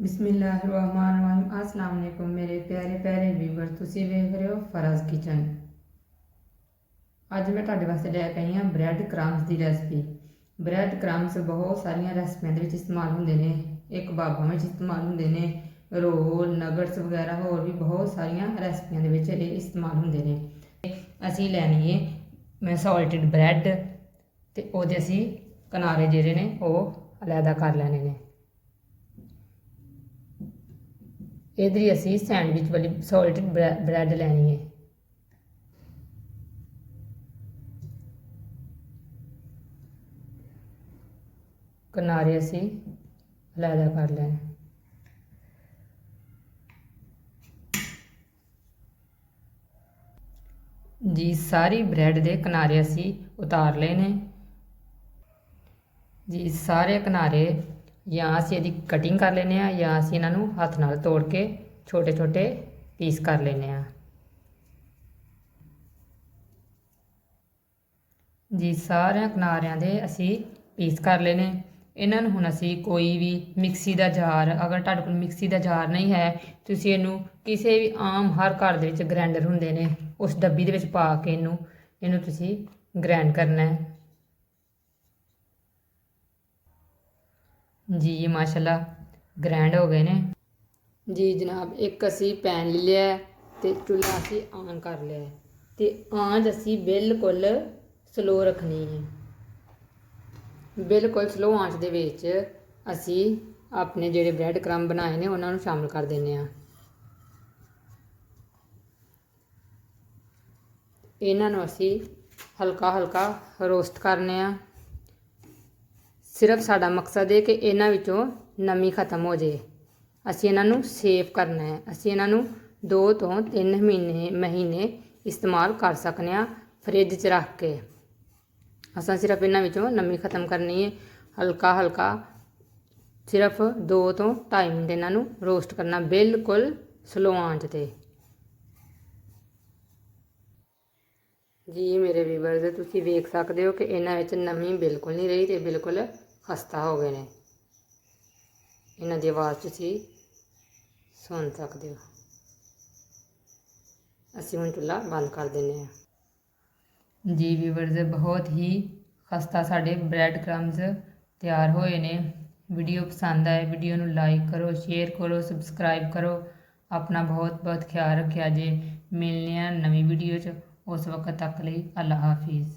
बिस्मिल्लाहिर्रहमानिर्रहीम। अस्सलाम वालेकुम मेरे प्यारे प्यारे व्यूवर, तुसी वेख रहे हो फराज किचन। अज मैं तुहाडे वास्ते लैके आई हाँ ब्रैड क्रम्स की रेसिपी। ब्रैड क्रम्स बहुत सारिया रेसिपियां दे विच इस्तेमाल होंदे ने, एक कबाबां विच इस्तेमाल होंदे ने, रोल नगट्स वगैरह होर भी बहुत सारिया रेसिपियां दे विच इह इस्तेमाल होंदे ने। असीं लैनी है मैं सॉल्टेड ब्रैड ते ओहदे असीं किनारे जिहड़े ने ओह अलहदा कर लैने ने। इधर असी सैंडविच वाली सॉल्टेड ब्रैड लैनी है। किनारे असी अलहदा कर लेने। जी सारी ब्रैड के किनारे असी उतार लेने जी। सारे किनारे या असी इहदी कटिंग कर लेने या असी इन्हों हथ नाल तोड़ के छोटे छोटे पीस कर लेने जी। सारे किनारियां दे असी पीस कर लेने। इन्हों हुण असी कोई भी मिक्सी का जार, अगर तुहाडे कोल मिक्सी का जार नहीं है तुसीं इहनूं किसी भी आम हर घर दे विच ग्राइंडर हुंदे ने उस डब्बी दे विच पा के इहनूं तुसीं ग्राइंड करना है जी। माशाल्लाह ग्राइंड हो गए ने जी जनाब। एक असी पैन ले लिया ते चुल्हा असी ऑन कर लिया ते आंच असी बिल्कुल स्लो रखनी है। बिल्कुल स्लो आंच दे विच असी अपने जिहड़े ब्रैड क्रम्ब बनाए ने उन्हां नूं शामिल कर दिंदे आ। इन्हां नूं असी हल्का हल्का रोस्ट करने आ। सिर्फ साडा मकसद है कि इन्हां विचों नमी खत्म हो जाए। असी इन्हां नूं सेव करना है। असी इन्हां नूं 2 तो 3 महीने इस्तेमाल कर सकते हैं फ्रिज च रख के। असां सिर्फ इन्हां विचों नमी खत्म करनी है। हल्का हल्का सिर्फ 2 तो 2.5 मिनट इन्हां नूं रोस्ट करना बिल्कुल स्लो आंच ते जी। मेरे व्यूअर्स तुसीं वेख सकते हो कि इन्हां विच नमी बिल्कुल नहीं रही ते बिल्कुल खस्ता हो गए ने। इन्हां दी आवाज़ तुसीं सुन सकते हो। असीं हुण चुल्हा बंद कर दिंदे हां जी। व्यूअर्स बहुत ही खस्ता साडे ब्रैड क्रम्स तैयार होए ने। वीडियो पसंद आए वीडियो नूं लाइक करो, शेयर करो, सबसक्राइब करो। अपना बहुत बहुत ख्याल रखिया जे। मिलने नवीं वीडियो च। उस वक्त तक लई अल्लाह हाफिज़।